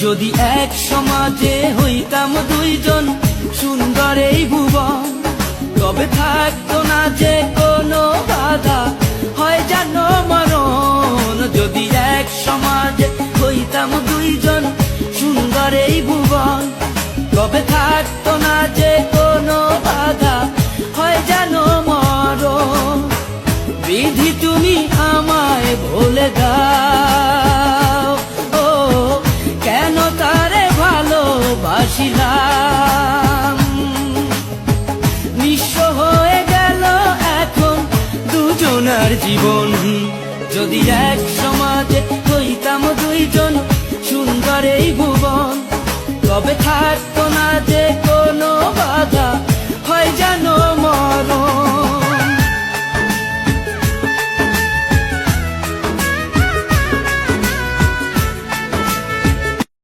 যদি এক সমাজে হইতাম দুইজন সুন্দর এই ভুবন, তবে থাকতো না যে কোনো বাধা, হয় জানো মরণ। যদি এক সমাজে হইতাম দুইজন সুন্দর এই ভুবন, তবে থাকতো না যে কোনো বাধা, হয় জানো মরণ। বিধি তুমি আমায় ভুলে দাও, ও কেন তারে ভালোবাসিলাম। নিঃস্ব হয়ে গেল এখন দুজনার জীবন। যদি এক সমাজে হইতাম দুইজন সুন্দর এই ভুবন, তবে থাকতো না যে